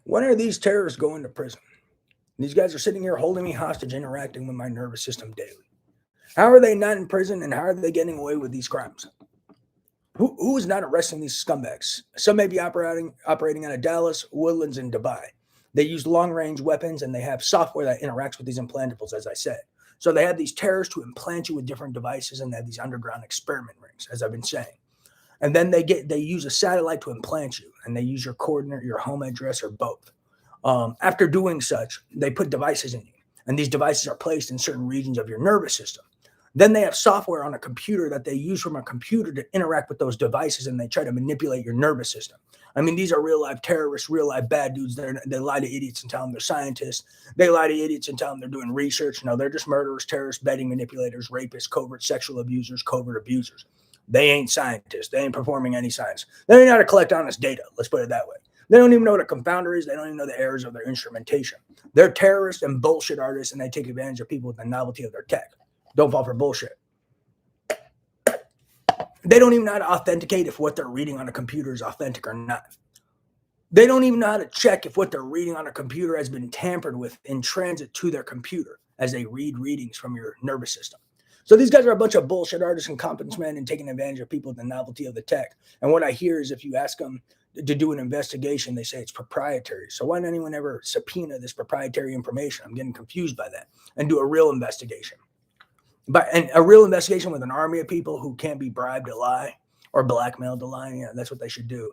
When are these terrorists going to prison? These guys are sitting here holding me hostage, interacting with my nervous system daily. How are they not in prison and how are they getting away with these crimes? Who is not arresting these scumbags? Some may be operating out of Dallas, Woodlands, and Dubai. They use long range weapons and they have software that interacts with these implantables, as I said. So they have these terrorists who implant you with different devices and they have these underground experiment rings, as I've been saying. And then they use a satellite to implant you, and they use your coordinate, your home address, or both. After doing such, they put devices in you, and these devices are placed in certain regions of your nervous system. Then they have software on a computer that they use from a computer to interact with those devices, and they try to manipulate your nervous system. I mean, these are real life terrorists, real life bad dudes. They lie to idiots and tell them they're scientists. They lie to idiots and tell them they're doing research. No, they're just murderers, terrorists, betting manipulators, rapists, covert sexual abusers, covert abusers. They ain't scientists. They ain't performing any science. They don't know how to collect honest data. Let's put it that way. They don't even know what a confounder is. They don't even know the errors of their instrumentation. They're terrorists and bullshit artists, and they take advantage of people with the novelty of their tech. Don't fall for bullshit. They don't even know how to authenticate if what they're reading on a computer is authentic or not. They don't even know how to check if what they're reading on a computer has been tampered with in transit to their computer as they read readings from your nervous system. So these guys are a bunch of bullshit artists and competence men and taking advantage of people with the novelty of the tech. And what I hear is if you ask them to do an investigation, they say it's proprietary. So why didn't anyone ever subpoena this proprietary information? I'm getting confused by that. And do a real investigation. And a real investigation with an army of people who can't be bribed to lie or blackmailed to lie. Yeah, that's what they should do.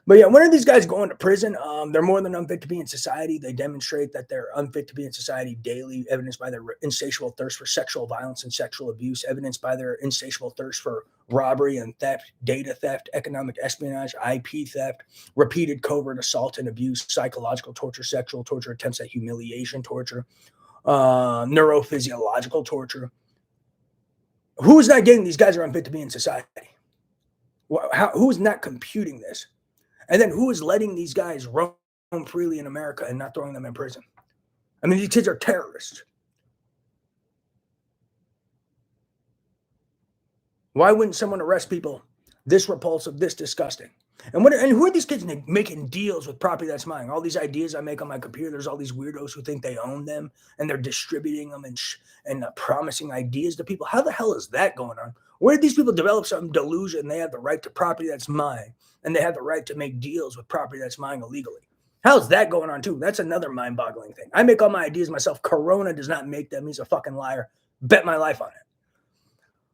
But yeah, when are these guys going to prison? They're more than unfit to be in society. They demonstrate that they're unfit to be in society daily, evidenced by their insatiable thirst for sexual violence and sexual abuse, evidenced by their insatiable thirst for robbery and theft, data theft, economic espionage, IP theft, repeated covert assault and abuse, psychological torture, sexual torture, attempts at humiliation torture, neurophysiological torture. Who is not getting these guys are unfit to be in society? Who is not computing this? And then who is letting these guys roam freely in America and not throwing them in prison? I mean, these kids are terrorists. Why wouldn't someone arrest people this repulsive, this disgusting? And who are these kids making deals with property that's mine? All these ideas I make on my computer, there's all these weirdos who think they own them, and they're distributing them and promising ideas to people. How the hell is that going on? Where did these people develop some delusion they have the right to property that's mine, and they have the right to make deals with property that's mine illegally? How's that going on too? That's another mind-boggling thing. I make all my ideas myself. Corona does not make them. He's a fucking liar. Bet my life on it.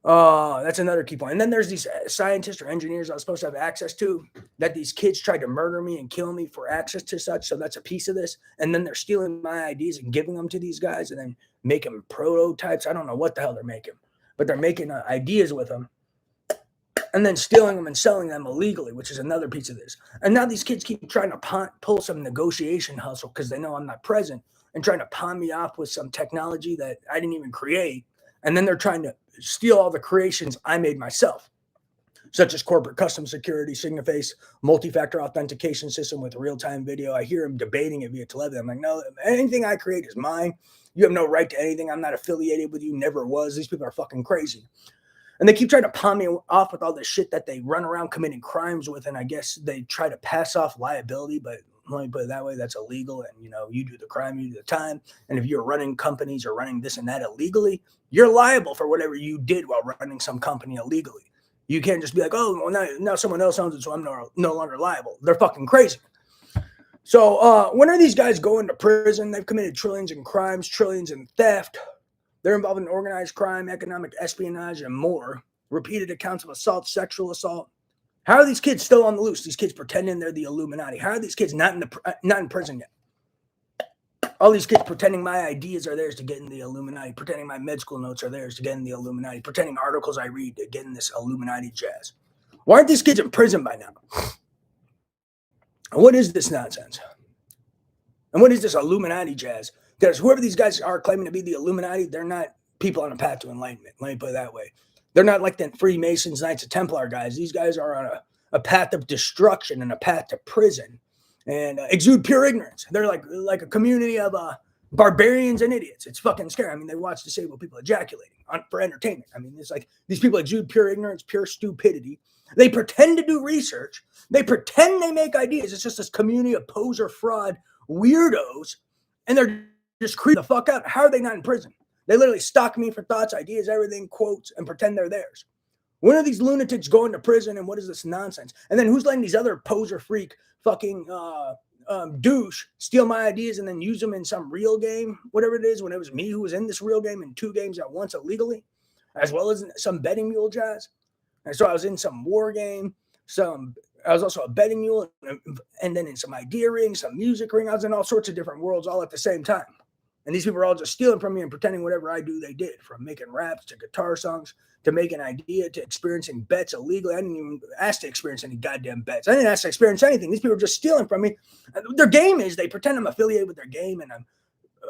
That's another key point. And then there's these scientists or engineers I was supposed to have access to that these kids tried to murder me and kill me for access to such. So that's a piece of this. And then they're stealing my ideas and giving them to these guys and then making prototypes. I don't know what the hell they're making, but they're making ideas with them and then stealing them and selling them illegally, which is another piece of this. And now these kids keep trying to pull some negotiation hustle because they know I'm not present and trying to pawn me off with some technology that I didn't even create. And then they're trying to steal all the creations I made myself, such as corporate custom security, Signaface, multi-factor authentication system with real-time video. I hear them debating it via television. I'm like, no, anything I create is mine. You have no right to anything. I'm not affiliated with you, never was. These people are fucking crazy. And they keep trying to pawn me off with all this shit that they run around committing crimes with. And I guess they try to pass off liability, but let me put it that way, that's illegal. And, you do the crime, you do the time. And if you're running companies or running this and that illegally, you're liable for whatever you did while running some company illegally. You can't just be like, oh, well, now someone else owns it, so I'm no longer liable. They're fucking crazy. So when are these guys going to prison? They've committed trillions in crimes, trillions in theft. They're involved in organized crime, economic espionage, and more. Repeated accounts of assault, sexual assault. How are these kids still on the loose? These kids pretending they're the Illuminati. How are these kids not in prison yet? All these kids pretending my ideas are theirs to get in the Illuminati, pretending my med school notes are theirs to get in the Illuminati, pretending articles I read to get in this Illuminati jazz. Why aren't these kids in prison by now? What is this nonsense? And what is this Illuminati jazz? Because whoever these guys are claiming to be the Illuminati, they're not people on a path to enlightenment. Let me put it that way. They're not like the Freemasons, Knights of Templar guys. These guys are on a path of destruction and a path to prison and exude pure ignorance. They're like a community of barbarians and idiots. It's fucking scary. I mean, they watch disabled people ejaculating for entertainment. I mean, it's like these people exude pure ignorance, pure stupidity. They pretend to do research. They pretend they make ideas. It's just this community of poser fraud weirdos, and they're just creeping the fuck out. How are they not in prison? They literally stalk me for thoughts, ideas, everything, quotes, and pretend they're theirs. When are these lunatics going to prison, and what is this nonsense? And then who's letting these other poser freak fucking douche steal my ideas and then use them in some real game, whatever it is, when it was me who was in this real game in 2 games at once illegally, as well as some betting mule jazz? And so I was in some war game, I was also a betting mule, and then in some idea ring, some music ring. I was in all sorts of different worlds all at the same time. And these people are all just stealing from me and pretending whatever I do, they did, from making raps to guitar songs to making idea to experiencing bets illegally. I didn't even ask to experience any goddamn bets. I didn't ask to experience anything. These people are just stealing from me. Their game is they pretend I'm affiliated with their game and I'm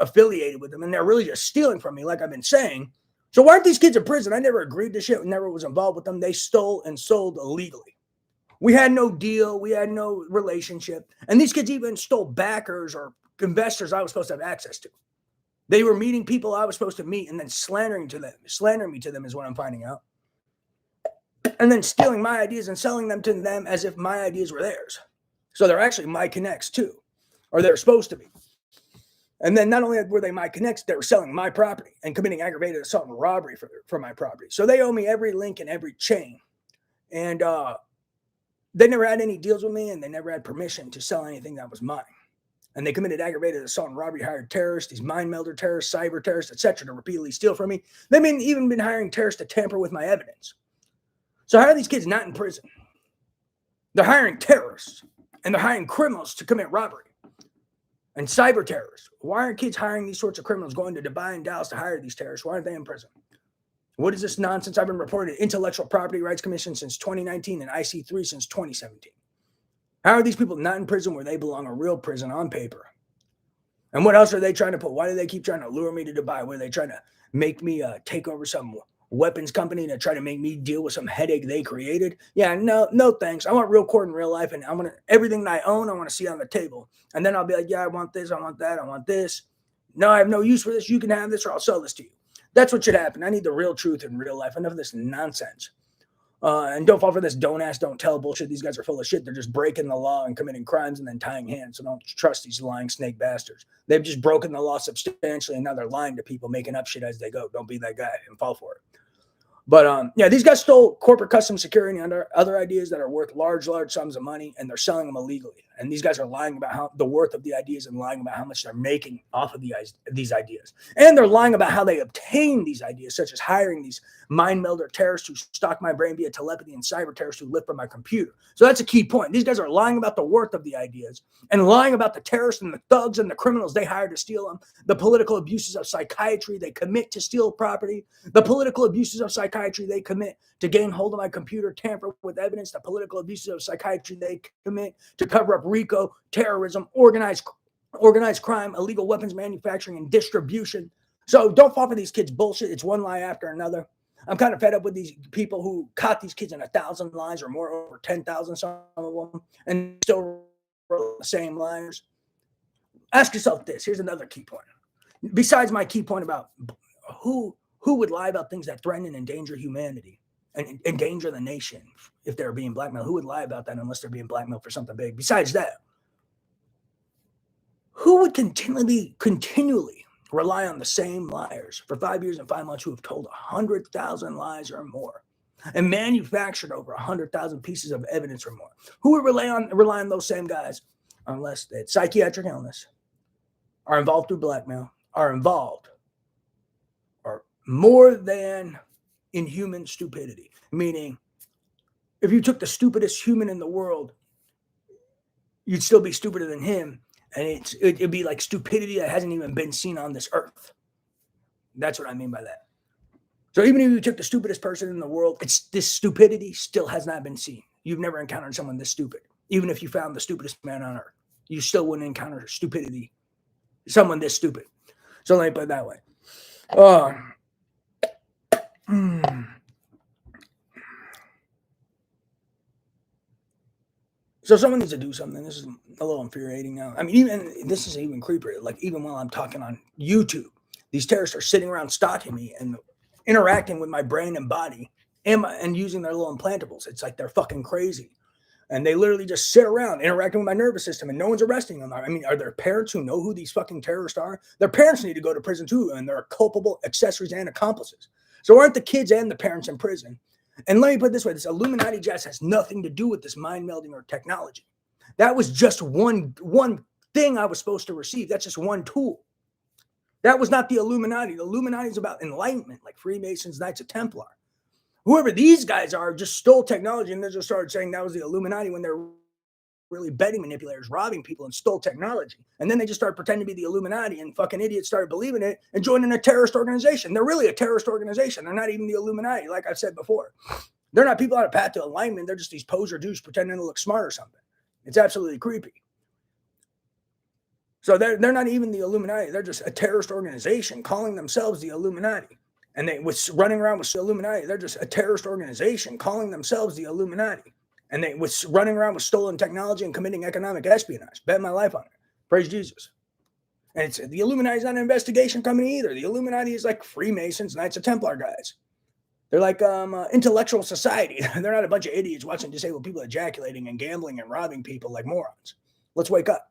affiliated with them, and they're really just stealing from me, like I've been saying. So why aren't these kids in prison? I never agreed to shit, never was involved with them. They stole and sold illegally. We had no deal. We had no relationship. And these kids even stole backers or investors I was supposed to have access to. They were meeting people I was supposed to meet and then slandering me to them is what I'm finding out. And then stealing my ideas and selling them to them as if my ideas were theirs. So they're actually my connects too, or they're supposed to be. And then not only were they my connects, they were selling my property and committing aggravated assault and robbery for my property. So they owe me every link in every chain. And they never had any deals with me, and they never had permission to sell anything that was mine. And they committed aggravated assault and robbery, hired terrorists, these mind melder terrorists, cyber terrorists, etc., to repeatedly steal from me. They've even been hiring terrorists to tamper with my evidence. So how are these kids not in prison? They're hiring terrorists, and they're hiring criminals to commit robbery and cyber terrorists. Why aren't kids hiring these sorts of criminals, going to Dubai and Dallas to hire these terrorists? Why aren't they in prison? What is this nonsense? I've been reporting Intellectual Property Rights Commission since 2019 and IC3 since 2017. How are these people not in prison where they belong, a real prison on paper? And what else are they trying to put? Why do they keep trying to lure me to Dubai? Where are they trying to make me take over some weapons company to try to make me deal with some headache they created? Yeah, no thanks. I want real court in real life, and I want everything that I own, I want to see on the table. And then I'll be like, yeah, I want this, I want that, I want this. No, I have no use for this. You can have this, or I'll sell this to you. That's what should happen. I need the real truth in real life. Enough of this nonsense. And don't fall for this don't ask, don't tell bullshit. These guys are full of shit. They're just breaking the law and committing crimes and then tying hands. So don't trust these lying snake bastards. They've just broken the law substantially, and now they're lying to people, making up shit as they go. Don't be that guy and fall for it. But yeah, these guys stole corporate custom security and other ideas that are worth large sums of money, and they're selling them illegally. And these guys are lying about the worth of the ideas and lying about how much they're making off of these ideas. And they're lying about how they obtain these ideas, such as hiring these mind melder terrorists who stalk my brain via telepathy and cyber terrorists who live from my computer. So that's a key point. These guys are lying about the worth of the ideas and lying about the terrorists and the thugs and the criminals they hire to steal them, the political abuses of psychiatry they commit to steal property, the political abuses of psychiatry they commit to gain hold of my computer, tamper with evidence, the political abuses of psychiatry they commit to cover up RICO, terrorism, organized crime, illegal weapons manufacturing and distribution. So don't fall for these kids' bullshit. It's one lie after another. I'm kind of fed up with these people who caught these kids in 1,000 lies or more, over 10,000, some of them, and still wrote the same liars. Ask yourself this. Here's another key point. Besides my key point about who would lie about things that threaten and endanger humanity and endanger the nation if they're being blackmailed? Who would lie about that unless they're being blackmailed for something big? Besides that, who would continually rely on the same liars for 5 years and 5 months who have told 100,000 lies or more and manufactured over 100,000 pieces of evidence or more? Who would rely on those same guys unless they had psychiatric illness, are involved through blackmail, are involved, or more than inhuman stupidity? Meaning, if you took the stupidest human in the world, you'd still be stupider than him. And it'd be like stupidity that hasn't even been seen on this earth. That's what I mean by that. So even if you took the stupidest person in the world, this stupidity still has not been seen. You've never encountered someone this stupid. Even if you found the stupidest man on earth, you still wouldn't encounter stupidity, someone this stupid. So let me put it that way. So someone needs to do something. This is a little infuriating now. I mean, this is even creepier. Like, even while I'm talking on YouTube, these terrorists are sitting around stalking me and interacting with my brain and body and using their little implantables. It's like they're fucking crazy. And they literally just sit around interacting with my nervous system and no one's arresting them. I mean, are there parents who know who these fucking terrorists are? Their parents need to go to prison too, and they're culpable accessories and accomplices. So aren't the kids and the parents in prison? And let me put it this way, this Illuminati jazz has nothing to do with this mind melding or technology. That was just one thing I was supposed to receive. That's just one tool. That was not the Illuminati. The Illuminati is about enlightenment, like Freemasons, Knights of Templar. Whoever these guys are just stole technology and they just started saying that was the Illuminati when they're really betting manipulators, robbing people and stole technology. And then they just started pretending to be the Illuminati and fucking idiots started believing it and joining a terrorist organization. They're really a terrorist organization. They're not even the Illuminati, like I've said before. They're not people on a path to alignment. They're just these poser dudes pretending to look smart or something. It's absolutely creepy. So they're not even the Illuminati. They're just a terrorist organization calling themselves the Illuminati. And they was running around with the Illuminati. They're just a terrorist organization calling themselves the Illuminati. And they was running around with stolen technology and committing economic espionage. Bet my life on it. Praise Jesus. And it's the Illuminati is not an investigation company either. The Illuminati is like Freemasons, Knights of Templar guys. They're like intellectual society. They're not a bunch of idiots watching disabled people ejaculating and gambling and robbing people like morons. Let's wake up.